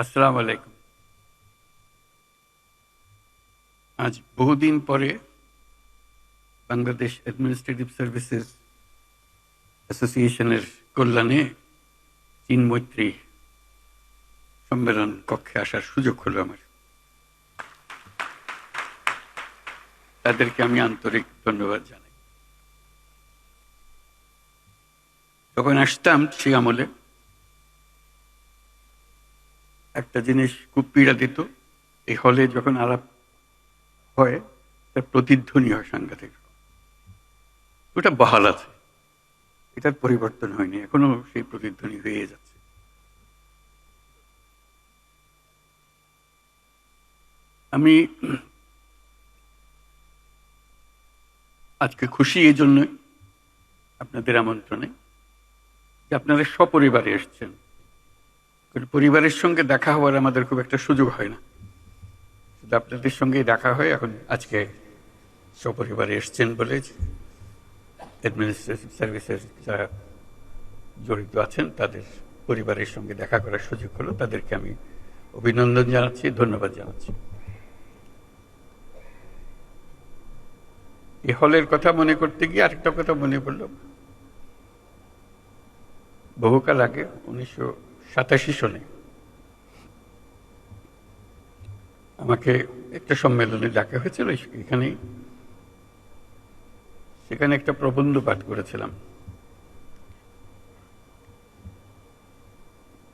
আসসালামু আলাইকুম। আজ বহুদিন পরে বাংলাদেশ অ্যাডমিনিস্ট্রেটিভ সার্ভিসেস অ্যাসোসিয়েশনের কল্যাণে চীন মৈত্রী সম্মেলন কক্ষে আসার সুযোগ হলো আমার। তাদেরকে আমি আন্তরিক ধন্যবাদ জানাই। যখন আসতাম সেই আমলে একটা জিনিস খুব পীড়া দিত, এই হলে যখন আলাপ হয় তার প্রতিধ্বনি হয় সাংঘাতিক। ওটা বহাল আছে, এটার পরিবর্তন হয়নি, এখনো সেই প্রতিধ্বনি হয়ে যাচ্ছে। আমি আজকে খুশি এই জন্যই আপনাদের আমন্ত্রণে যে আপনারা সপরিবারে এসছেন। পরিবারের সঙ্গে দেখা হওয়ার আমাদের খুব একটা সুযোগ হয় না, শুধু আপনাদের সঙ্গেই দেখা হয়। এখন আজকে সপরিবারে এসছেন বলে অ্যাডমিনিস্ট্রেটিভ সার্ভিসের যারা জড়িত আছেন তাদের পরিবারের সঙ্গে দেখা করার সুযোগ হলো। তাদেরকে আমি অভিনন্দন জানাচ্ছি, ধন্যবাদ জানাচ্ছি। এই হলের কথা মনে করতে গিয়ে আরেকটা কথা মনে পড়ল। বহুকাল আগে 1987 সনে আমাকে একটা সম্মেলনে ডাকা হয়েছিল। সেখানে একটা প্রবন্ধ পাঠ করেছিলাম।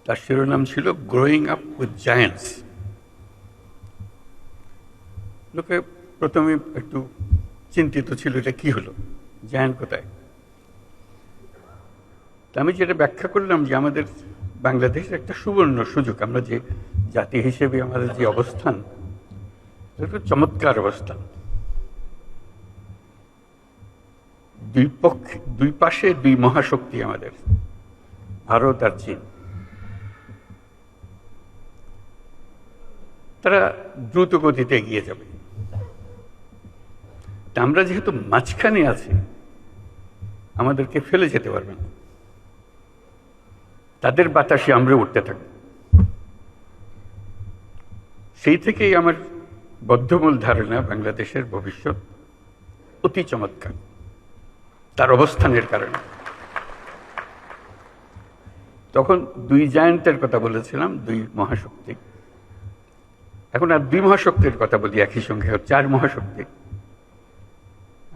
তার শিরোনাম ছিল গ্রোয়িং আপ উইথ জায়ান্টস। লোকে প্রথমে একটু চিন্তিত ছিল, এটা কি হলো, জায়ান্ট কোথায়? আমি যেটা ব্যাখ্যা করলাম যে আমাদের বাংলাদেশের একটা সুবর্ণ সুযোগ, আমরা যে জাতি হিসেবে আমাদের যে অবস্থান, এটা চমৎকার অবস্থান। দুই পাশে দুই মহাশক্তি আমাদের, ভারত আর চীন। তারা দ্রুত গতিতে এগিয়ে যাবে। আমরা যেহেতু মাঝখানে আছি, আমাদেরকে ফেলে যেতে পারবে না। তাদের বাতাসে আমরা উঠতে থাকব। সেই থেকেই আমার বদ্ধমূল ধারণা বাংলাদেশের ভবিষ্যৎ অতি চমৎকার, তার অবস্থানের কারণে। তখন দুই জায়ান্টের কথা বলেছিলাম, দুই মহাশক্তি। এখন আর দুই মহাশক্তির কথা বলি একই সঙ্গে, 4 মহাশক্তি।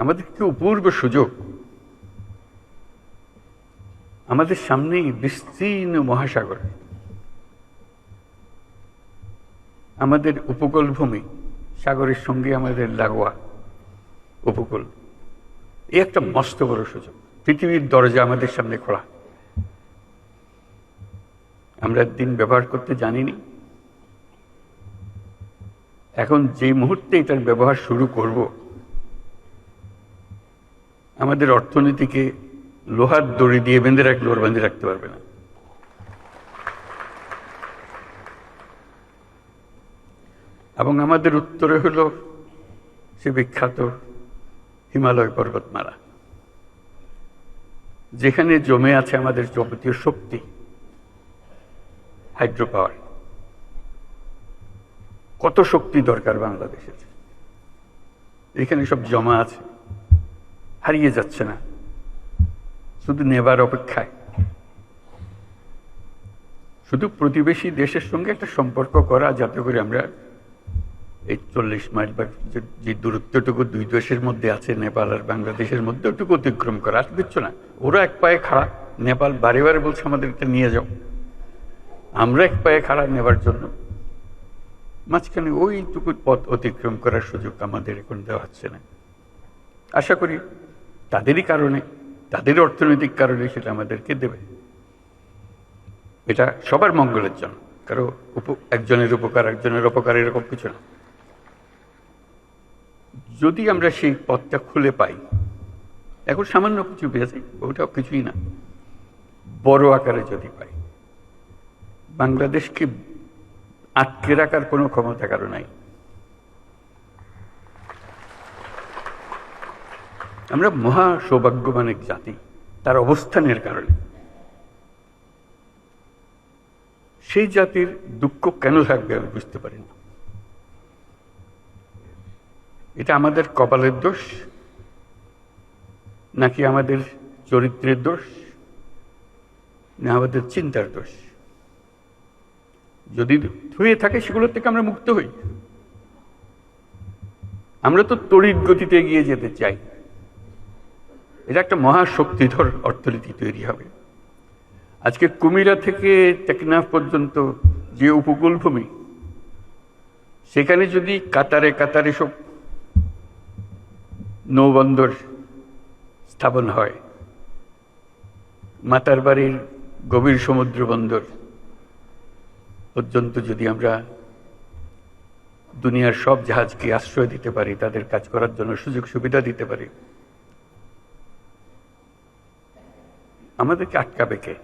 আমাদের কি অপূর্ব সুযোগ! আমাদের সামনেই বিস্তীর্ণ মহাসাগর, আমাদের উপকূল ভূমি, সাগরের সঙ্গে আমাদের লাগোয়া উপকূল। এই একটা মস্ত বড় সুযোগ। পৃথিবীর দরজা আমাদের সামনে খোলা। আমরা দিন ব্যবহার করতে জানিনি। এখন যে মুহূর্তে এটার ব্যবহার শুরু করব, আমাদের অর্থনীতিকে লোহার দড়ি দিয়ে বেঁধে রাখলে ওর বেঁধে রাখতে পারবে না। এবং আমাদের উত্তরে হলো সে বিখ্যাত হিমালয় পর্বতমালা, যেখানে জমে আছে আমাদের যাবতীয় শক্তি, হাইড্রো পাওয়ার। কত শক্তি দরকার বাংলাদেশের, এখানে সব জমা আছে, হারিয়ে যাচ্ছে না, শুধু নেবার অপেক্ষায়। শুধু প্রতিবেশী দেশের সঙ্গে একটা সম্পর্ক করা, যাতে করে আমরা এই 40 মাইল বা যে দূরত্বটুকু দুই দেশের মধ্যে আছে, নেপাল আর বাংলাদেশের মধ্যে, ওটুকু অতিক্রম করা। আর কিচ্ছু না। ওরা এক পায়ে খাড়া, নেপাল বারে বারে বলছে আমাদের এটা নিয়ে যাও, আমরা এক পায়ে খাড়া নেবার জন্য। মাঝখানে ওইটুকু পথ অতিক্রম করার সুযোগ আমাদের এখন দেওয়া হচ্ছে না। আশা করি তাদেরই কারণে, তাদের অর্থনৈতিক কারণে সেটা আমাদেরকে দেবে। এটা সবার মঙ্গলের জন্য, কারো একজনের উপকার একজনের অপকার এরকম কিছু না। যদি আমরা সেই পথটা খুলে পাই, এখন সামান্য কিছু পেয়েছি, ওটাও কিছুই না, বড় আকারে যদি পাই, বাংলাদেশকে আটকে রাখার কোনো ক্ষমতা কারো নাই। আমরা মহা সৌভাগ্যবান এক জাতি, তার অবস্থানের কারণে। সেই জাতির দুঃখ কেন থাকবে আমি বুঝতে পারি না। এটা আমাদের কপালের দোষ নাকি আমাদের চরিত্রের দোষ না আমাদের চিন্তার দোষ? যদি হয়ে থাকে সেগুলোর থেকে আমরা মুক্ত হই। আমরা তো তড়িৎ গতিতে এগিয়ে যেতে চাই। এটা একটা মহাশক্তিধর অর্থনীতি তৈরি হবে। আজকে কুমিরা থেকে টেকনাফ পর্যন্ত যে উপকূল ভূমি, সেখানে যদি কাতারে কাতারে সব নৌবন্দর স্থাপন হয়, মাতার বাড়ির গভীর সমুদ্র বন্দর পর্যন্ত যদি আমরা দুনিয়ার সব জাহাজকে আশ্রয় দিতে পারি, তাদের কাজ করার জন্য সুযোগ সুবিধা দিতে পারি, আমাদেরকে আটকাবে কে?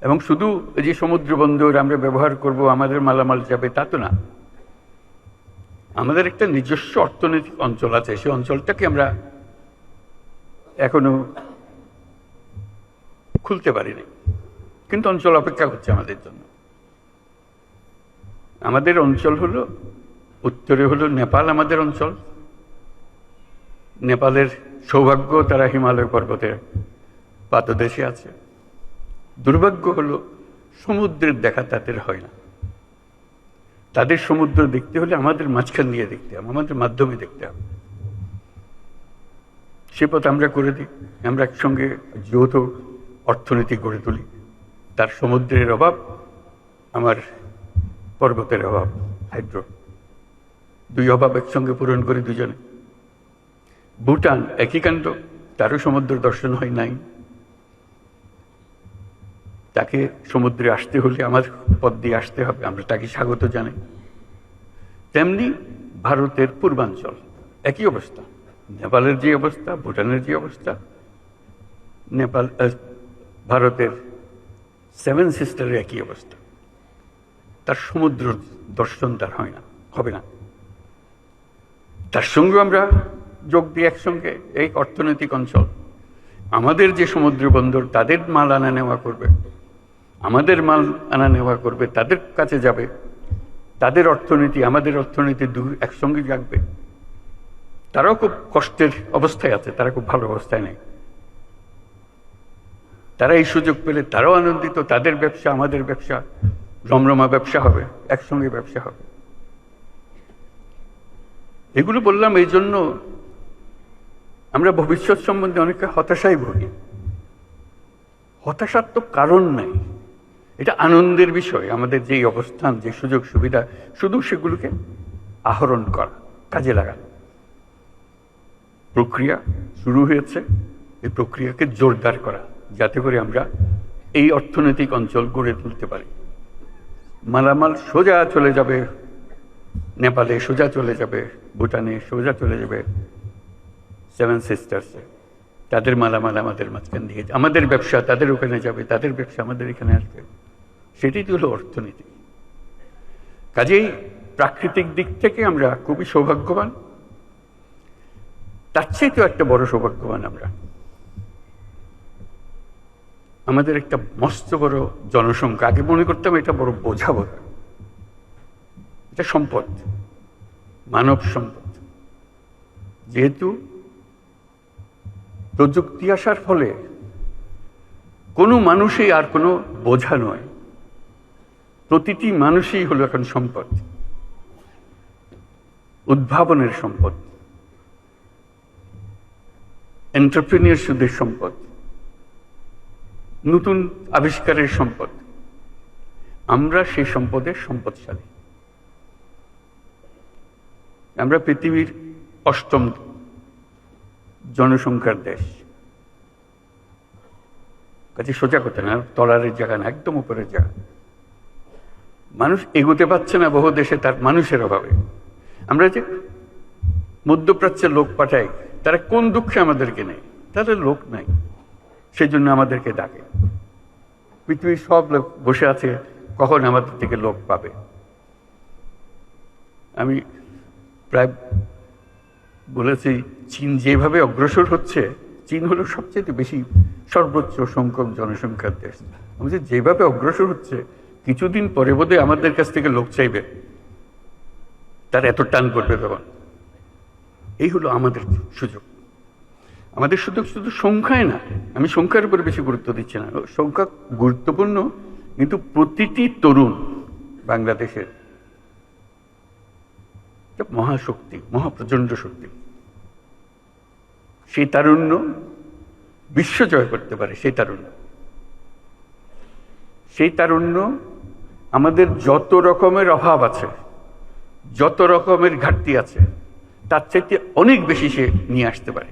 এবং শুধু যে সমুদ্র বন্দর আমরা ব্যবহার করব, আমাদের মালামাল যাবে, তা তো না। আমাদের একটা নিজস্ব অর্থনৈতিক অঞ্চল আছে, সেই অঞ্চলটাকে আমরা এখনো খুলতে পারিনি, কিন্তু অঞ্চল অপেক্ষা করছে আমাদের জন্য। আমাদের অঞ্চল হলো, উত্তরে হলো নেপাল আমাদের অঞ্চল। নেপালের সৌভাগ্য, তারা হিমালয় পর্বতের পাদদেশে আছে। দুর্ভাগ্য হলো সমুদ্রের দেখা তাদের হয় না। তাদের সমুদ্র দেখতে হলে আমাদের মাঝখান দিয়ে দেখতে হবে, আমাদের মাধ্যমে দেখতে হবে। সে পথ আমরা করে দিই, আমরা একসঙ্গে যৌথ অর্থনীতি গড়ে তুলি। তার সমুদ্রের অভাব, আমার পর্বতের অভাব, হাইড্রো, দুই অভাব একসঙ্গে পূরণ করি দুজনে। ভুটান একই কাণ্ড, তারও সমুদ্র দর্শন হয় নাই। তাকে সমুদ্রে আসতে হলে আমার পথ দিয়ে আসতে হবে, আমরা তাকে স্বাগত জানাই। তেমনি ভারতের পূর্বাঞ্চল একই অবস্থা, নেপালের যে অবস্থা, ভুটানের যে অবস্থা, ভারতের সেভেন সিস্টারের একই অবস্থা। তার সমুদ্র দর্শন তার হয় না, হবে না। তার সঙ্গে আমরা যোগ দিই একসঙ্গে এই অর্থনৈতিক অঞ্চল। আমাদের যে সমুদ্র বন্দর, তাদের মাল আনা নেওয়া করবে, আমাদের মাল আনা নেওয়া করবে, তাদের কাছে যাবে। তাদের অর্থনীতি আমাদের অর্থনীতি একসঙ্গে জাগবে। তারাও খুব কষ্টের অবস্থায় আছে, তারা খুব ভালো অবস্থায় নেই। তারা এই সুযোগ পেলে তারাও আনন্দিত, তাদের ব্যবসা আমাদের ব্যবসা, রমরমা ব্যবসা হবে, একসঙ্গে ব্যবসা হবে। এগুলো বললাম এই জন্য, আমরা ভবিষ্যৎ সম্বন্ধে অনেকে হতাশায় ভুগি। হতাশার তো কারণ নাই, এটা আনন্দের বিষয়। আমাদের যে অবস্থান, যে সুযোগ সুবিধা, শুধু সেগুলোকে আহরণ করা, কাজে লাগানো। প্রক্রিয়া শুরু হয়েছে, এই প্রক্রিয়াকে জোরদার করা, যাতে করে আমরা এই অর্থনৈতিক অঞ্চল গড়ে তুলতে পারি। মালামাল সোজা চলে যাবে নেপালে, সোজা চলে যাবে ভুটানে, সোজা চলে যাবে সেভেন সিস্টার্সে। তাদের মালামাল আমাদের মাঝখান দিয়ে, আমাদের ব্যবসা তাদের ওখানে যাবে, তাদের ব্যবসা আমাদের এখানে আসবে। সেটাই তো হলো অর্থনীতি। কাজেই প্রাকৃতিক দিক থেকে আমরা খুবই সৌভাগ্যবান। তার চেয়ে তো একটা বড় সৌভাগ্যবান আমরা, আমাদের একটা মস্ত বড় জনসংখ্যা। আগে মনে করতাম এটা বড় বোঝা বোঝা, এটা সম্পদ, মানব সম্পদ। যেহেতু প্রযুক্তি আসার ফলে কোনো মানুষই আর কোনো বোঝা নয়, প্রতিটি মানুষই হলো এখন সম্পদ, উদ্ভাবনের সম্পদ, এন্টারপ্রেনিয়রশিপের সম্পদ, নতুন আবিষ্কারের সম্পদ। আমরা সেই সম্পদের সম্পদশালী। আমরা পৃথিবীর 8ম জনসংখ্যার দেশ। কাজে সোজা কথা না, তলারের জায়গা না, একদম উপরের জায়গা। মানুষ এগোতে পারছে না বহু দেশে তার মানুষের অভাবে। আমরা যে মধ্যপ্রাচ্যের লোক পাঠাই, তারা কোন দুঃখে আমাদেরকে নেই? তাদের লোক নাই, সেই জন্য আমাদেরকে ডাকে। পৃথিবীর সব লোক বসে আছে কখন আমাদের থেকে লোক পাবে। আমি প্রায় বলেছি, চীন যেভাবে অগ্রসর হচ্ছে, চীন হলো সবচেয়ে বেশি সর্বোচ্চ সংখ্যক জনসংখ্যার দেশ। আমাদের যেভাবে অগ্রসর হচ্ছে, কিছুদিন পরে বোধহয় আমাদের কাছ থেকে লোক চাইবে, তার এত টান পড়বে তখন। এই হলো আমাদের সুযোগ। আমাদের সুযোগ শুধু সংখ্যায় না, আমি সংখ্যার উপরে বেশি গুরুত্ব দিচ্ছি না, সংখ্যা গুরুত্বপূর্ণ, কিন্তু প্রতিটি তরুণ বাংলাদেশের মহাশক্তি, মহাপ্রচন্ড শক্তি। সেই তারুণ্য বিশ্ব জয় করতে পারে। সেই তারুণ্য আমাদের যত রকমের অভাব আছে, যত রকমের ঘাটতি আছে, তার চাইতে অনেক বেশি সে নিয়ে আসতে পারে।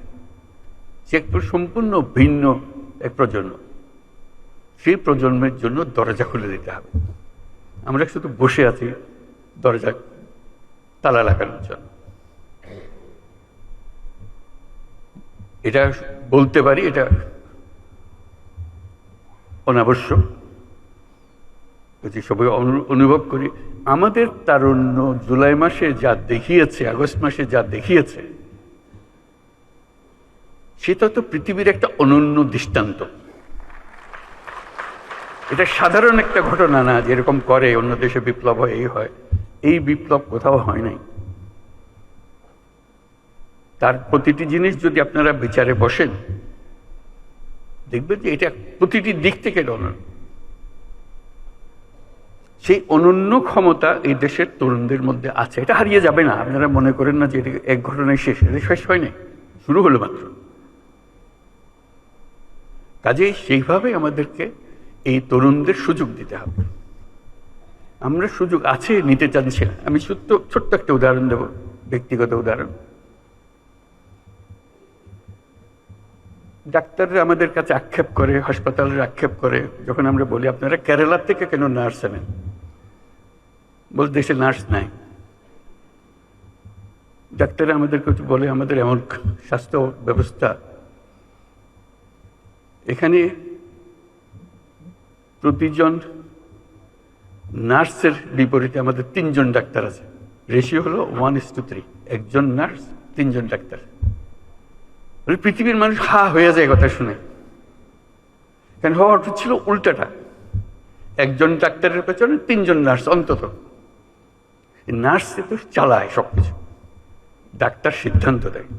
সে একটু সম্পূর্ণ ভিন্ন এক প্রজন্ম। সেই প্রজন্মের জন্য দরজা খুলে দিতে হবে। আমরা শুধু বসে আছি দরজা তালা লাগানোর জন্য। এটা বলতে পারি, এটা অনাবশ্যক, যদি সবাই অনুভব করি। আমাদের তারুণ্য জুলাই মাসে যা দেখিয়েছে, আগস্ট মাসে যা দেখিয়েছে, সেটা তো পৃথিবীর একটা অনন্য দৃষ্টান্ত। এটা সাধারণ একটা ঘটনা না, যেরকম করে অন্য দেশে বিপ্লব হয়, এই হয়। এই বিপ্লব কোথাও হয় নাই। তার প্রতিটি জিনিস যদি আপনারা বিচারে বসেন, দেখবেন যে এটা প্রতিটি দিক থেকে অনন্য। সেই অনন্য ক্ষমতা এই দেশের তরুণদের মধ্যে আছে। এটা হারিয়ে যাবে না। আপনারা মনে করেন না যে এটা এক ঘটনায় শেষ। এটা শেষ হয় নাই, শুরু হলো মাত্র। কাজেই সেইভাবে আমাদেরকে এই তরুণদের সুযোগ দিতে হবে। আমরা সুযোগ আছে, নিতে চাচ্ছি না। আমি ছোট্ট একটা উদাহরণ দেব, ব্যক্তিগত উদাহরণ। ডাক্তাররা আমাদের কাছে আক্ষেপ করে, হাসপাতালের আক্ষেপ করে, যখন আমরা বলি আপনারা কেরালা থেকে কেন নার্স আনেন, বল দেশে নার্স নাই। ডাক্তাররা আমাদেরকে বলে আমাদের এমন স্বাস্থ্য ব্যবস্থা, এখানে প্রতিজন নার্সের বিপরীতে আমাদের 3 জন ডাক্তার আছে। রেশিও হলো 1:3, একজন নার্স 3 জন ডাক্তার। পৃথিবীর মানুষ হা হয়ে যায় কথা শুনে। কেন হওয়ার ছিল উল্টাটা, একজন ডাক্তারের পেছনে 3 জন নার্স অন্তত। নার্স তো চালায় সবকিছু, ডাক্তার সিদ্ধান্ত দেয়।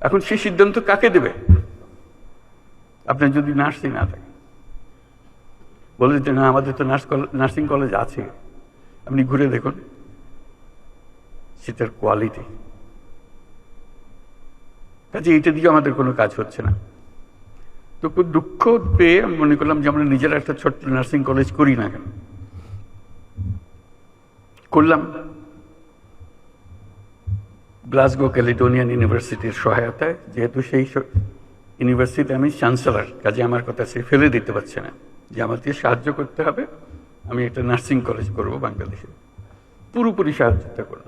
এখন সেই সিদ্ধান্ত কাকে দেবে? আপনার যদি নার্সই না থাকে, বলে যে না আমাদের তো নার্সিং কলেজ আছে, আপনি ঘুরে দেখুন সেটার কোয়ালিটি। কাজে এটা দিয়ে আমাদের কোনো কাজ হচ্ছে না। তো খুব দুঃখ পেয়ে আমি মনে করলাম যে আমরা নিজেরা একটা ছোট্ট নার্সিং কলেজ করি না কেন। করলাম গ্লাসগো ক্যালিডোনিয়ান ইউনিভার্সিটির সহায়তায়। যেহেতু সেই ইউনিভার্সিটি আমি চ্যান্সেলর, কাজে আমার কথা সে ফেলে দিতে পারছে না, যে আমাকে সাহায্য করতে হবে, আমি একটা নার্সিং কলেজ করব বাংলাদেশে। পুরোপুরি সাহায্যটা করল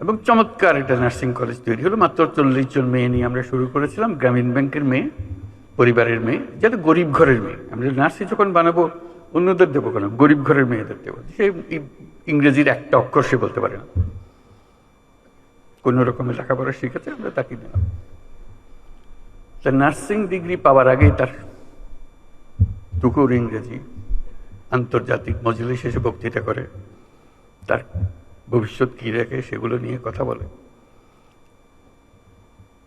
এবং চমৎকার একটা নার্সিং কলেজ তৈরি হলো। মাত্র 40 জন মেয়ে নিয়ে আমরা শুরু করেছিলাম, গ্রামীণ ব্যাংকের মেয়ে, পরিবারের মেয়ে, যাতে গরিব ঘরের মেয়ে। আমরা নার্সিং যখন বানাবো অন্যদের দেবো কেন, গরিব ঘরের মেয়েদের দেবো। সে ইংরেজির একটা অক্ষর সে বলতে পারে না, কোন রকমের লেখাপড়া শিখেছে, আমরা তাকে দিলাম। তার নার্সিং ডিগ্রি পাওয়ার আগেই তার টুকুর ইংরেজি, আন্তর্জাতিক মজলিস এসে বক্তৃতা করে, তার ভবিষ্যৎ কি রেখে সেগুলো নিয়ে কথা বলে।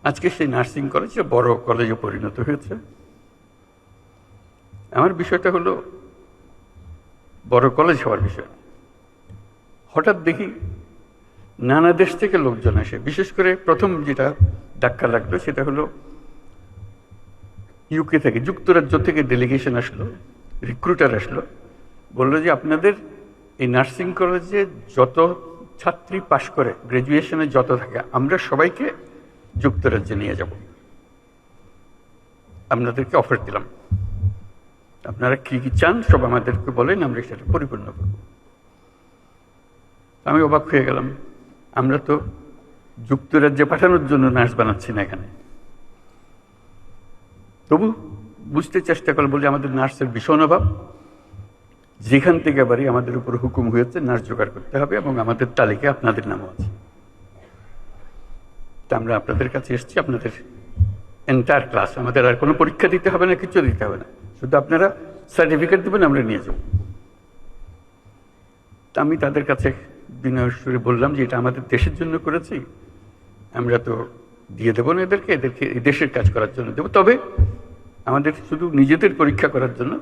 আজকে সেই নার্সিং কলেজ বড় কলেজে পরিণত হয়েছে। আমার বিষয়টা হলো বড় কলেজ হওয়ার বিষয়। হঠাৎ দেখি নানা দেশ থেকে লোকজন আসে। বিশেষ করে প্রথম যেটা ধাক্কা লাগলো সেটা হলো ইউকে থেকে, যুক্তরাজ্য থেকে ডেলিগেশন আসলো, রিক্রুটার আসলো, বললো যে আপনাদের এই নার্সিং কলেজে যত ছাত্রী পাশ করে, গ্রাজুয়েশনে যত থাকে, আমরা সবাইকে যুক্তরাজ্যে নিয়ে যাব। আপনাদেরকে অফার দিলাম, আপনারা কি কি চান সব আমাদেরকে বলেন, আমরা সেটা পরিপূর্ণ করব। আমি অবাক হয়ে গেলাম, আমরা তো যুক্তরাজ্যে পাঠানোর জন্য নার্স বানাচ্ছি না এখানে। তবু বুঝতে চেষ্টা করলাম, বলে আমাদের নার্সের ভীষণ অভাব, যেখান থেকে বাড়ি আমাদের উপর হুকুম হয়েছে নার্স জোগাড় করতে হবে এবং আমাদের তালিকায় আপনাদের নামও আছে। তা আমরা আপনাদের কাছে এসেছি আপনাদের এন্টায়ার ক্লাস, আমাদের আর কোনো পরীক্ষা দিতে হবে না, কিছু দিতে হবে না, শুধু আপনারা সার্টিফিকেট দেবেন, আমরা নিয়ে যাব। তা আমি তাদের কাছে বিনয় সুরে বললাম যে এটা আমাদের দেশের জন্য করেছি, আমরা তো দিয়ে দেবো না এদেরকে, এই দেশের কাজ করার জন্য দেবো, তবে আমাদের শুধু নিজেদের পরীক্ষা করার জন্য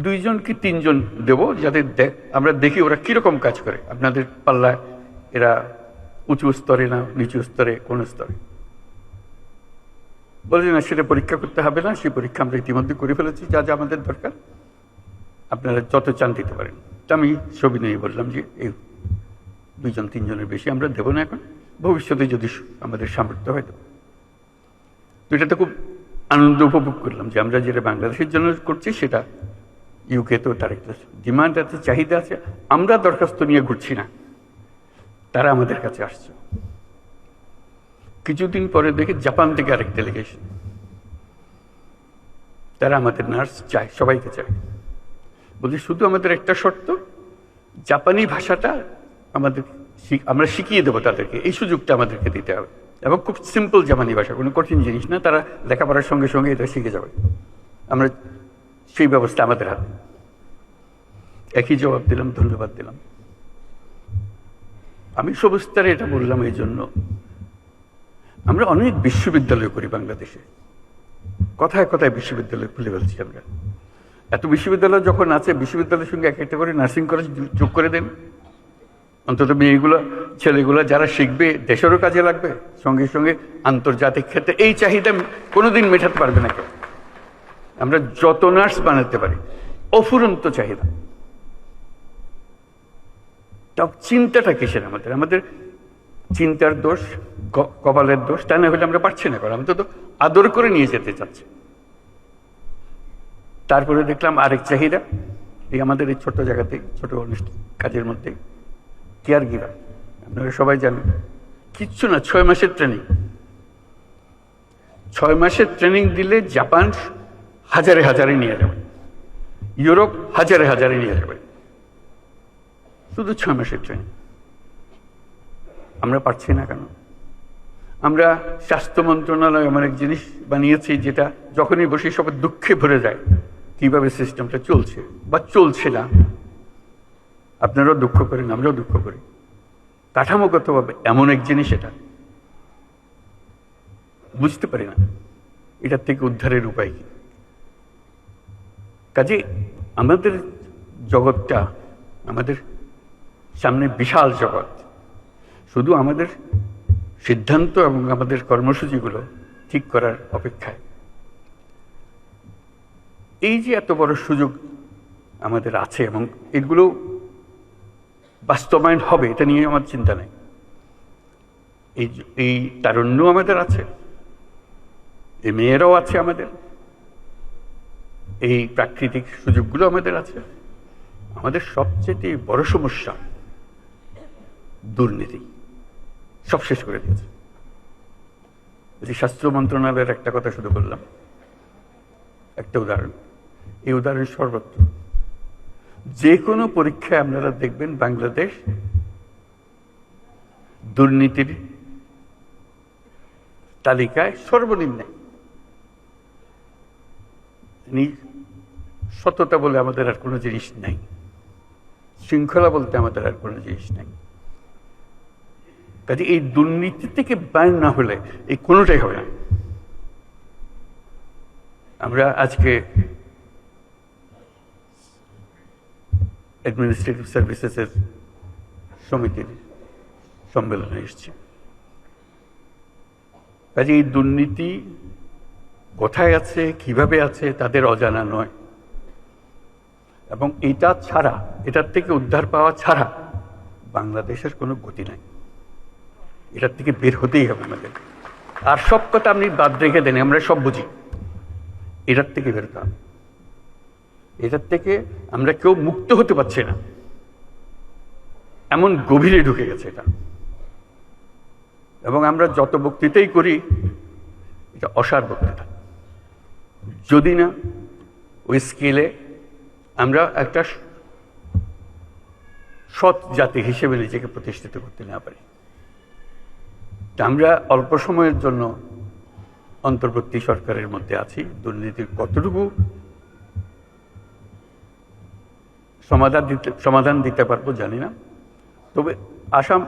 2জন কি 3জন দেব, যাতে আমরা দেখি ওরা কিরকম কাজ করে, আপনাদের পাল্লায় এরা উঁচু স্তরে না নিচু স্তরে, কোন স্তরে। বলছি না, সেটা পরীক্ষা করতে হবে না, সেই পরীক্ষা আমরা ইতিমধ্যে করে ফেলেছি, যা যা আমাদের দরকার আপনারা যত চান দিতে পারেন। তা আমি সবিনয়ে বললাম যে এই 2-3জনের বেশি আমরা দেবো না এখন, ভবিষ্যতে যদি আমাদের সামর্থ্য হয় দেবো। তো এটাতে খুব আনন্দ উপভোগ করলাম যে আমরা যেটা বাংলাদেশের জন্য করছি সেটা ইউকে তো তার একটা ডিমান্ড আছে, চাহিদা আছে, আমরা দরখাস্ত নিয়ে ঘুরছি না, তারা আমাদের কাছে আসছে। কিছুদিন পরে দেখি জাপান থেকে আরেক ডেলিগেশন, তারা আমাদের নার্স চায়, সবাইকে চায়। বলছি শুধু আমাদের একটা শর্ত, জাপানি ভাষাটা আমরা শিখিয়ে দেবো তাদেরকে, এই সুযোগটা আমাদেরকে দিতে হবে, এবং খুব সিম্পল জাপানি ভাষা, কোনো কঠিন জিনিস না, তারা লেখাপড়ার সঙ্গে সঙ্গে এটা শিখে যাবে, আমরা সেই ব্যবস্থা আমাদের হাতে। একই জবাব দিলাম, ধন্যবাদ দিলাম। আমি সবিস্তারে এটা বললাম এই জন্য, আমরা অনেক বিশ্ববিদ্যালয় করি বাংলাদেশে, কথায় কথায় বিশ্ববিদ্যালয় খুলে ফেলছি আমরা। এত বিশ্ববিদ্যালয় যখন আছে, বিশ্ববিদ্যালয়ের সঙ্গে এক একটা করে নার্সিং কলেজ যোগ করে দেন, অন্তত মেয়েগুলো ছেলেগুলো যারা শিখবে দেশেরও কাজে লাগবে, সঙ্গে সঙ্গে আন্তর্জাতিক ক্ষেত্রে এই চাহিদা কোনোদিন মেটাতে পারবে না কেউ। আমরা যত নার্স বানাতে পারি, অফুরন্ত চাহিদা। তাও চিন্তাটা কিসের আমাদের? আমাদের চিন্তার দোষ, কপালের দোষ, তা না হলে আমরা পারছি না করা, আমি তো আদর করে নিয়ে যেতে চাচ্ছি। তারপরে দেখলাম আরেক চাহিদা, এই আমাদের এই ছোট্ট জায়গাতে, ছোট অনুষ্ঠান কাজের মধ্যে কেয়ার গিভার, আপনারা সবাই জানেন, কিচ্ছু না, 6 মাসের ট্রেনিং। 6 মাসের ট্রেনিং দিলে জাপান হাজারে হাজারে নিয়ে যাবে, ইউরোপ হাজারে হাজারে নিয়ে যাবে, শুধু 6 মাসের ট্রেনিং। আমরা পারছি না কেন? আমরা স্বাস্থ্য মন্ত্রণালয় এমন এক জিনিস বানিয়েছি যেটা যখনই বসে সবাই দুঃখে ভরে যায়, কিভাবে সিস্টেমটা চলছে বা চলছে না। আপনারাও দুঃখ করেন, আমরাও দুঃখ করি। কাঠামোগতভাবে এমন এক জিনিস, এটা বুঝতে পারি না এটার থেকে উদ্ধারের উপায় কি। কাজে আমাদের জগৎটা, আমাদের সামনে বিশাল জগৎ, শুধু আমাদের সিদ্ধান্ত এবং আমাদের কর্মসূচিগুলো ঠিক করার অপেক্ষায়। এই যে এত বড় সুযোগ আমাদের আছে এবং এগুলো বাস্তবায়ন হবে, এটা নিয়ে আমার চিন্তা নেই। এই তারুণ্য আমাদের আছে, এই মেয়েরাও আছে আমাদের, এই প্রাকৃতিক সুযোগগুলো আমাদের আছে। আমাদের সবচেয়ে বড় সমস্যা দুর্নীতি, সব শেষ করে দিয়েছে। স্বাস্থ্য মন্ত্রণালয়ের একটা কথা শুধু বললাম, একটা উদাহরণ, এই উদাহরণ সর্বত্র। যে কোনো পরীক্ষায় আপনারা দেখবেন বাংলাদেশ দুর্নীতির তালিকায় সর্বনিম্নে। সততা বলে আমাদের আর কোনো জিনিস নাই, শৃঙ্খলা বলতে আমাদের আর কোনো জিনিস নাই। কাজে এই দুর্নীতি থেকে বাইর না হলে এই কোনোটাই হবে না। আমরা আজকে অ্যাডমিনিস্ট্রেটিভ সার্ভিসেসের সমিতির সম্মেলনে এসেছি। কাজে এই দুর্নীতি কোথায় আছে, কিভাবে আছে, তাদের অজানা নয়। এবং এটা ছাড়া, এটার থেকে উদ্ধার পাওয়া ছাড়া বাংলাদেশের কোনো গতি নাই। এটার থেকে বের হতেই হবে আমাদের। আর সব কথা আপনি বাদ রেখে দেন, আমরা সব বুঝি। এটার থেকে বেরোতে হবে, এটার থেকে আমরা কেউ মুক্ত হতে পারছি না, এমন গভীরে ঢুকে গেছে এটা। এবং আমরা যত বক্তৃতাই করি, এটা অসার বক্তৃতা। যদি না ওই স্কেলে আমরা একটা সৎ জাতি হিসেবে নিজেকে প্রতিষ্ঠিত করতে না পারি, আমরা অল্প সময়ের জন্য অন্তর্বর্তী সরকারের মধ্যে আছি, দুর্নীতির কতটুকু সমাধান দিতে পারবো জানি না। তবে আসাম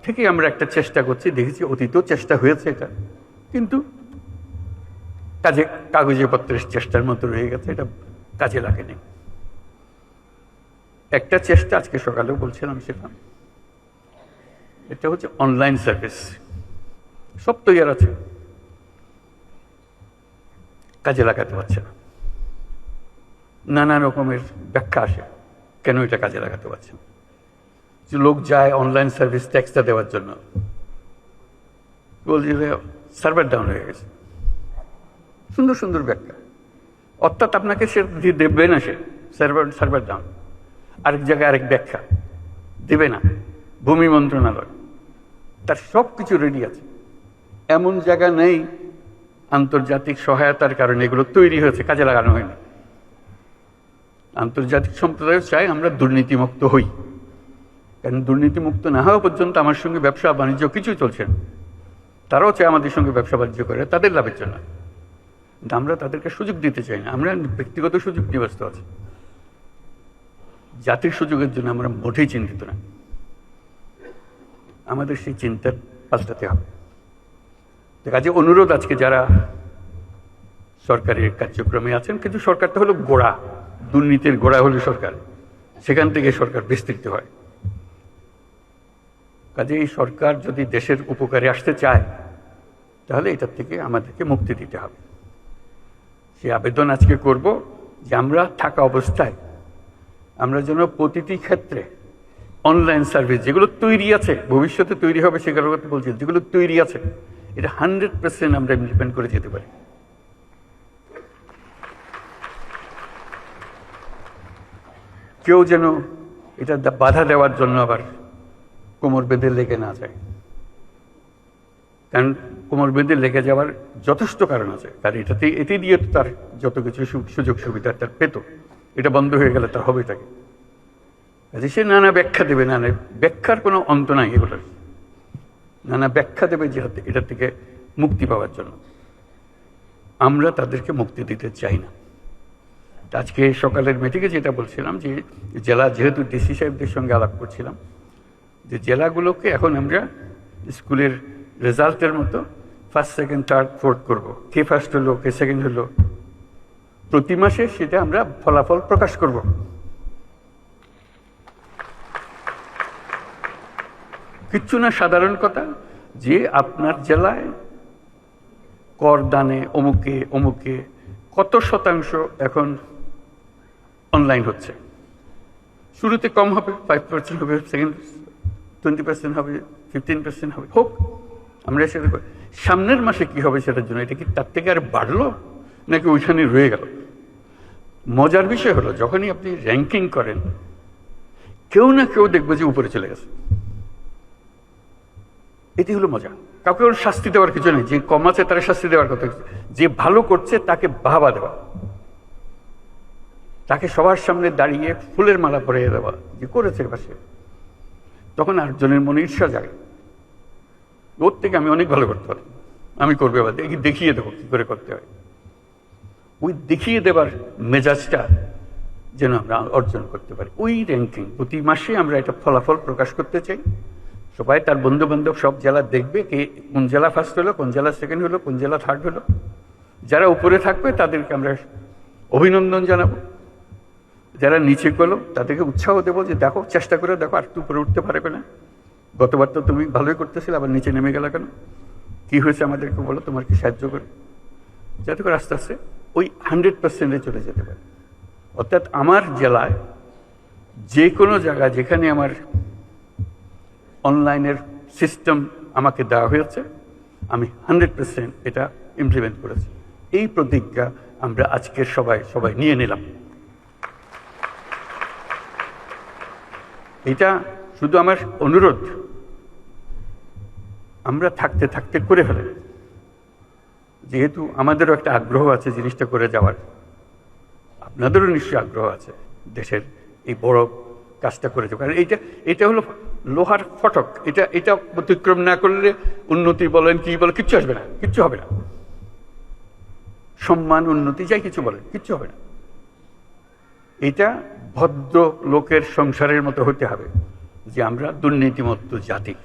থেকে আমরা একটা চেষ্টা করছি, দেখেছি অতীতেও চেষ্টা হয়েছে এটা, কিন্তু কাগজে পত্রের চেষ্টার মতো রয়ে গেছে, এটা কাজে লাগেনি। একটা চেষ্টা আজকে সকালেও বলছিলাম সেটা, এটা হচ্ছে অনলাইন সার্ভিস। সব তৈরি আছে, কাজে লাগাতে পারছে না। নানা রকমের ব্যাখ্যা আসে কেন এটা কাজে লাগাতে পারছে না। লোক যায় অনলাইন সার্ভিস ট্যাক্সটা দেওয়ার জন্য, বলছে সার্ভার ডাউন হয়ে গেছে। সুন্দর সুন্দর ব্যাখ্যা, অর্থাৎ আপনাকে সে দেবে না, সে সার্ভার ডাউন। আরেক জায়গায় আরেক ব্যাখ্যা দেবে না, ভূমি মন্ত্রণালয়, তার সব কিছু রেডি আছে। এমন জায়গা নেই আন্তর্জাতিক সহায়তার কারণে এগুলো তৈরি হয়েছে, কাজে লাগানো হয়নি। আন্তর্জাতিক সম্প্রদায় চাই আমরা দুর্নীতিমুক্ত হই, কারণ দুর্নীতিমুক্ত না হওয়া পর্যন্ত আমার সঙ্গে ব্যবসা বাণিজ্য কিছুই চলছে না। তারাও চায় আমাদের সঙ্গে ব্যবসা বাণিজ্য করে তাদের লাভের জন্য, আমরা তাদেরকে সুযোগ দিতে চাই না। আমরা ব্যক্তিগত সুযোগ নিয়ে ব্যস্ত আছি, জাতির সুযোগের জন্য আমরা মোটেই চিন্তিত না। আমাদের সেই চিন্তা পাল্টাতে হবে। কাজে অনুরোধ, আজকে যারা সরকারের কার্যক্রমে আছেন, কিন্তু সরকারটা হলো গোড়া, দুর্নীতির গোড়া হলো সরকার, সেখান থেকে সরকার বিস্তৃত হয়। কাজে এই সরকার যদি দেশের উপকারে আসতে চায়, তাহলে এটার থেকে আমাদেরকে মুক্তি দিতে হবে। সে আবেদন আজকে করব যে আমরা থাকা অবস্থায় আমরা যেন প্রতিটি ক্ষেত্রে অনলাইন সার্ভিস যেগুলো তৈরি আছে, ভবিষ্যতে তৈরি হবে সেগুলোর কথা বলছি, যেগুলো তৈরি আছে এটা 100% আমরা ইমপ্লিমেন্ট করে যেতে পারি। কেউ যেন এটা বাধা দেওয়ার জন্য আবার কোমর বেঁধে লেগে না যায়, কারণ কোমর বেঁধে লেগে যাওয়ার যথেষ্ট কারণ আছে। কারণ এতে দিয়ে তার যত কিছু সুযোগ সুবিধা তার পেত, এটা বন্ধ হয়ে গেলে তার হবে তাকে। কাজে সে নানা ব্যাখ্যা দেবে, নানা ব্যাখ্যার কোনো অন্ত নাই এগুলোর, নানা ব্যাখ্যা দেবে যে এটা থেকে মুক্তি পাওয়ার জন্য। আমরা তাদেরকে মুক্তি দিতে চাই না। আজকে সকালের মিটিংয়ে যেটা বলছিলাম, যে জেলা, যেহেতু ডিসি সাহেবদের সঙ্গে আলাপ করছিলাম, যে জেলাগুলোকে এখন আমরা স্কুলের রেজাল্টের মতো ফার্স্ট, সেকেন্ড, থার্ড, ফোর্থ করবো। কে ফার্স্ট হলো, কে সেকেন্ড হলো, প্রতি মাসে সেটা আমরা ফলাফল প্রকাশ করব। কিচ্ছু না, সাধারণ কথা, যে আপনার জেলায় কর দানে অমুকে অমুকে কত শতাংশ এখন অনলাইন হচ্ছে। শুরুতে কম হবে, 5% হবে, সেকেন্ড 20% হবে, 15% হবে, হোক, আমরা সেটা করি। সামনের মাসে কি হবে সেটার জন্য, এটা কি তার থেকে আর বাড়লো নাকি ওইখানে রয়ে গেল? মজার বিষয় হলো, যখনই আপনি র্যাঙ্কিং করেন, কেউ না কেউ দেখবে যে উপরে চলে গেছে। এটি হলো মজা। কাউকে ওর শাস্তি দেওয়ার কিছু নেই, যে কম আছে তারা শাস্তি দেওয়ার কথা, যে ভালো করছে তাকে বাহবা দেওয়া, তাকে সবার সামনে দাঁড়িয়ে ফুলের মালা পরিয়ে দেওয়া, যে করেছে পাশে। তখন আরেকজনের মনে ঈর্ষা জাগে, ওর থেকে আমি অনেক ভালো করতে পারি, আমি করবে বা দেখিয়ে দেবো কি করে করতে হয়। ওই দেখিয়ে দেবার মেজাজটা যেন আমরা অর্জন করতে পারি। ওই র্যাঙ্কিং প্রতি মাসে আমরা এটা ফলাফল প্রকাশ করতে চাই। সবাই তার বন্ধু বান্ধব সব জেলা দেখবে, কে কোন জেলা ফার্স্ট হলো, কোন জেলা সেকেন্ড হলো, কোন জেলা থার্ড হলো। যারা উপরে থাকবে তাদেরকে আমরা অভিনন্দন জানাবো, যারা নিচে গেলো তাদেরকে উৎসাহ দেবো যে দেখো, চেষ্টা করে দেখো, আর একটু উপরে উঠতে পারবে না, গতবার তো তুমি ভালোই করতেছিলে, আবার নিচে নেমে গেলে কেন, কি হয়েছে আমাদেরকে বলো, তোমার কি সাহায্য করে, যাতে করে আস্তে আস্তে ওই 100%-এ চলে যেতে পারে। অর্থাৎ আমার জেলায় যে কোনো জায়গা যেখানে আমার অনলাইনের সিস্টেম আমাকে দেওয়া হয়েছে, আমি 100% এটা ইমপ্লিমেন্ট করেছি। এই প্রতিজ্ঞা আমরা আজকের সবাই নিয়ে নিলাম। এটা শুধু আমার অনুরোধ, আমরা থাকতে থাকতে করে ফেলেন, যেহেতু আমাদেরও একটা আগ্রহ আছে জিনিসটা করে যাওয়ার, আপনাদেরও নিশ্চয়ই আগ্রহ আছে দেশের এই বড় কাজটা করে যাওয়ার। কারণ এটা হলো লোহার ফটক, এটা অতিক্রম না করলে উন্নতি বলেন কি বলেন কিচ্ছু আসবে না, কিচ্ছু হবে না। সম্মান, উন্নতি, যাই কিছু বলেন, কিচ্ছু হবে না। এটা ভদ্র লোকের সংসারের মতো হতে হবে যে আমরা দুর্নীতিমুক্ত জাতি।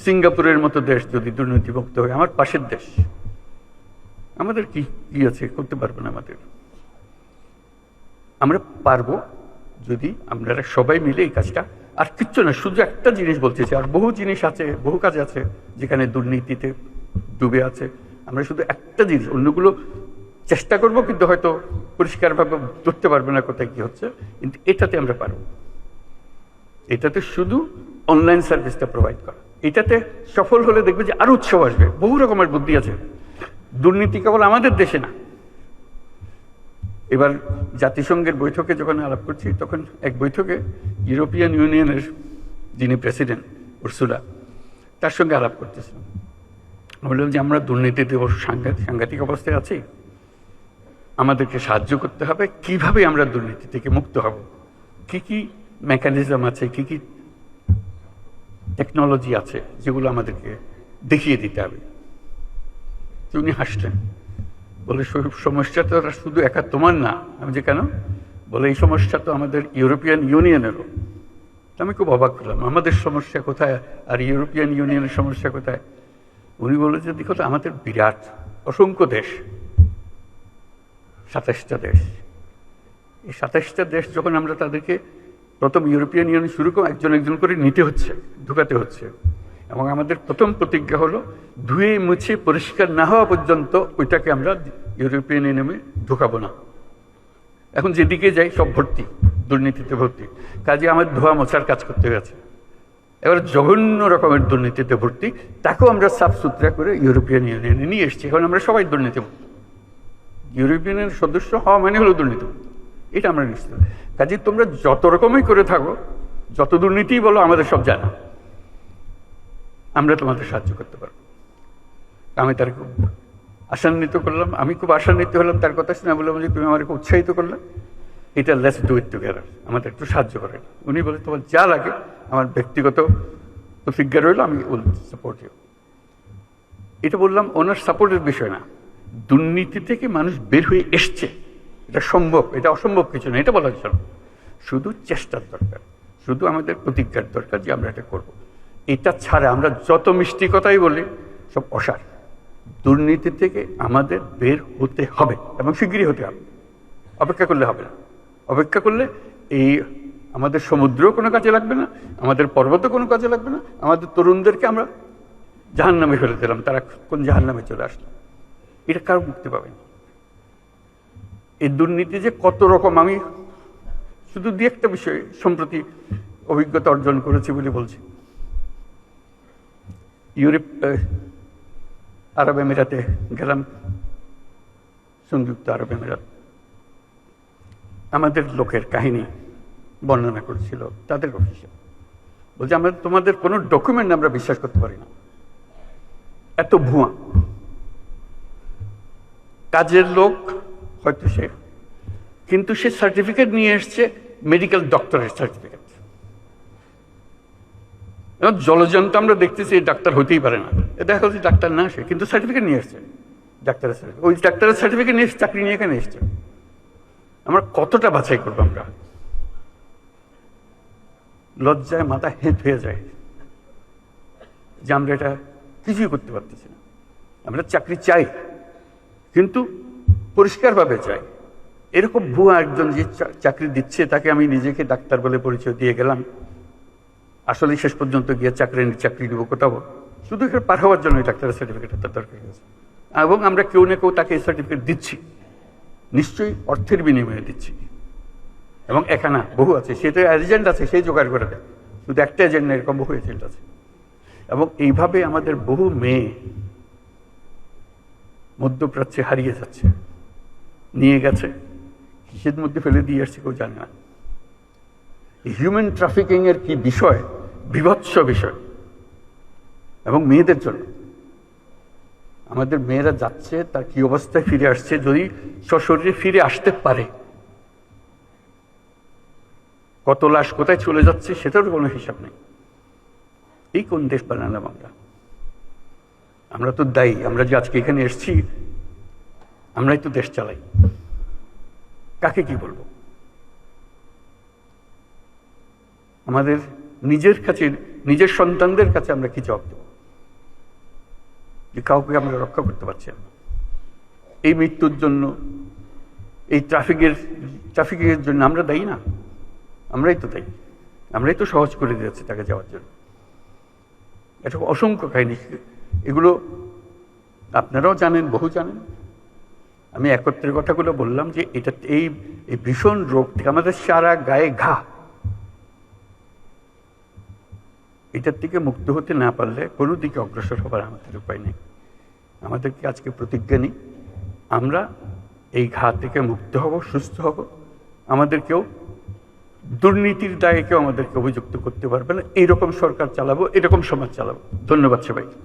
সিঙ্গাপুরের মতো দেশ যদি দুর্নীতিমুক্ত হয়, আমার পাশের দেশ, আমাদের কি কি আছে, করতে পারবো না। আমরা পারবো যদি আমরা সবাই মিলে এই কাজটা, আর কিচ্ছু না, শুধু একটা জিনিস বলতে চাই, আর বহু জিনিস আছে, বহু কাজ আছে যেখানে দুর্নীতিতে ডুবে আছে। আমরা শুধু একটা জিনিস, অন্যগুলো চেষ্টা করব কিন্তু হয়তো পরিষ্কারভাবে ধরতে পারবে না কোথায় কি হচ্ছে, কিন্তু এটাতে আমরা পারবো। এটাতে শুধু অনলাইন সার্ভিসটা প্রোভাইড করা, এটাতে সফল হলে দেখবে যে আরো উৎসব আসবে। বহু রকমের বুদ্ধি আছে, দুর্নীতি কেবল আমাদের দেশে না। এবার জাতিসংঘের বৈঠকে যখন আলাপ করছি, তখন এক বৈঠকে ইউরোপিয়ান ইউনিয়নের যিনি প্রেসিডেন্ট উর্সুলা, তার সঙ্গে আলাপ করতেছিলাম। বললাম যে আমরা দুর্নীতিতে সাংঘাতিক অবস্থায় আছি, আমাদেরকে সাহায্য করতে হবে। কিভাবে আমরা দুর্নীতি থেকে মুক্ত হব, কি কি মেকানিজম আছে, কি কি টেকনোলজি আছে, যেগুলো আমাদেরকে দেখিয়ে দিতে হবে। উনি হাসলেন, বলে সমস্যাটা শুধু একা তোমার না। আমি যে কেন? বলে এই সমস্যা তো আমাদের ইউরোপিয়ান ইউনিয়নেরও। আমি খুব অবাক করলাম, আমাদের সমস্যা কোথায় আর ইউরোপিয়ান ইউনিয়নের সমস্যা কোথায়? উনি বলে যে দেখো তো, আমাদের বিরাট অসংখ্য দেশ, 27টা দেশ। এই 27টা দেশ যখন আমরা তাদেরকে প্রথম ইউরোপিয়ান ইউনিয়ন শুরু করে একজন একজন করে নিতে হচ্ছে, ঢুকাতে হচ্ছে, এবং আমাদের প্রথম প্রতিজ্ঞা হলো ধুয়ে মুছে পরিষ্কার না হওয়া পর্যন্ত ওইটাকে আমরা ইউরোপিয়ান ইউনিয়নে ঢুকাবো না। এখন যেদিকে যাই সব ভর্তি, দুর্নীতিতে ভর্তি। কাজে আমার ধোয়া মোছার কাজ করতে গেছে। এবার জঘন্য রকমের দুর্নীতিতে ভর্তি, তাকেও আমরা সাফ সুতরা করে ইউরোপিয়ান ইউনিয়নে নিয়ে এসেছি। এখন আমরা সবাই দুর্নীতিমুক্ত। ইউরোপিয়ানের সদস্য হওয়া মানে হলো দুর্নীতিমুক্ত, এটা আমরা নিশ্চিত। কাজে তোমরা যত রকমই করে থাকো, যত দুর্নীতি বলো, আমাদের সব জানা, আমরা তোমাদের সাহায্য করতে পারবো। আমি তার খুব আশান্বিত করলাম, আমি খুব আশান্বিত হলাম তার কথা শুনে। বললাম যে তুমি আমাকে উৎসাহিত করলে, এটা লেটস ডু ইট টুগেদার, আমাদের একটু সাহায্য করেন। উনি বলে তোমার যা লাগে, আমার ব্যক্তিগত প্রতিজ্ঞা রইল, আমি উইল সাপোর্ট ইউ। এটা বললাম ওনার সাপোর্টের বিষয় না, দুর্নীতি থেকে মানুষ বের হয়ে এসছে, এটা সম্ভব, এটা অসম্ভব কিছু না, এটা বলার জন্য। শুধু চেষ্টার দরকার, শুধু আমাদের প্রতিজ্ঞার দরকার যে আমরা এটা করব। এটা ছাড়া আমরা যত মিষ্টি কথাই বলি, সব অসার। দুর্নীতি থেকে আমাদের বের হতে হবে, এবং শিগগিরই হতে হবে। অপেক্ষা করলে হবে না। অপেক্ষা করলে এই আমাদের সমুদ্রও কোনো কাজে লাগবে না, আমাদের পর্বতও কোনো কাজে লাগবে না। আমাদের তরুণদেরকে আমরা জাহান্নামে ফেলে দিলাম, তারা কোন জাহান্নামে চলে আসলো, এটা কারো মুক্তি পাবে না। এই দুর্নীতি যে কত রকম, আমি শুধু দু একটা বিষয়ে সম্প্রতি অভিজ্ঞতা অর্জন করেছি বলে বলছি। আরব আমিরাতে গেলাম, সংযুক্ত আরব আমিরাত। আমাদের লোকের কাহিনী বর্ণনা করেছিল তাদের অফিসে, বলছে আমরা তোমাদের কোনো ডকুমেন্ট আমরা বিশ্বাস করতে পারি না, এত ভুয়া। কাজের লোক হয়তো সে, কিন্তু সে সার্টিফিকেট নিয়ে এসছে, মেডিকেল ডক্টরের সার্টিফিকেট। জলজন্ত আমরা দেখতেছি ডাক্তার হতেই পারে না, দেখা হচ্ছে ডাক্তার না সে, কিন্তু সার্টিফিকেট নিয়ে এসছে, ডাক্তারের সার্টিফিকেট। ওই ডাক্তারের সার্টিফিকেট নিয়ে চাকরি নিয়ে এখানে এসছে। আমরা কতটা বাছাই করবো? আমরা লজ্জায় মাথা হেঁট হয়ে যায় যে আমরা এটা কিছুই করতে পারতেছি না। আমরা চাকরি চাই, কিন্তু পরিষ্কারভাবে চাই। এরকম ভুয়া একজন যে চাকরি দিচ্ছে, তাকে আমি নিজেকে ডাক্তার বলে পরিচয় দিয়ে গেলাম, আসলে শেষ পর্যন্ত গিয়ে চাকরি নিব কোথাও, শুধু এখানে পার হওয়ার জন্য ডাক্তারের সার্টিফিকেট তার দরকার হয়েছে। এবং আমরা কেউ না কেউ তাকে এই সার্টিফিকেট দিচ্ছি, নিশ্চয়ই অর্থের বিনিময়ে দিচ্ছি। এবং এখানে বহু আছে, সেটা এজেন্ট আছে, সেই জোগাড় করে দেয়। শুধু একটা এজেন্ট না, এরকম বহু এজেন্ট আছে। এবং এইভাবে আমাদের বহু মেয়ে মধ্যপ্রাচ্যে হারিয়ে যাচ্ছে, নিয়ে গেছে, কিসের মধ্যে ফেলে দিয়ে আসছে কেউ জানে না। হিউম্যান ট্রাফিকিং এর কি বিষয়, বিভৎস বিষয়। এবং মেয়েদের জন্য আমাদের মেয়েরা যাচ্ছে, তার কি অবস্থায় ফিরে আসছে, যদি সশরীরে ফিরে আসতে পারে, কত লাশ কোথায় চলে যাচ্ছে সেটারও কোনো হিসাব নেই। এই কোন দেশ বানালাম আমরা? আমরা তো দায়ী। আমরা যে আজকে এখানে এসেছি, আমরাই তো দেশ চালাই, কাকে কি বলবো? আমাদের নিজের কাছে, নিজের সন্তানদের কাছে আমরা কি জবাব দেব যে কাউকে আমরা রক্ষা করতে পারছি না? এই মৃত্যুর জন্য, এই ট্রাফিকের জন্য আমরা দায়ী না? আমরাই তো দায়ী, আমরাই তো সহজ করে দিয়েছি তাকে যাওয়ার জন্য। এটা অসংখ্য কাহিনী, এগুলো আপনারাও জানেন, বহু জানেন। আমি একত্রের কথাগুলো বললাম যে এটা এই ভীষণ রোগ থেকে আমাদের সারা গায়ে ঘা, এটার থেকে মুক্ত হতে না পারলে কোনো দিকে অগ্রসর হবার আমাদের উপায় নেই। আমাদেরকে আজকে প্রতিজ্ঞা নিই, আমরা এই ঘা থেকে মুক্ত হব, সুস্থ হব। আমাদেরকেও দুর্নীতির দায়ে কেউ আমাদেরকে অভিযুক্ত করতে পারবে না। এইরকম সরকার চালাবো, এরকম সমাজ চালাবো। ধন্যবাদ সবাইকে।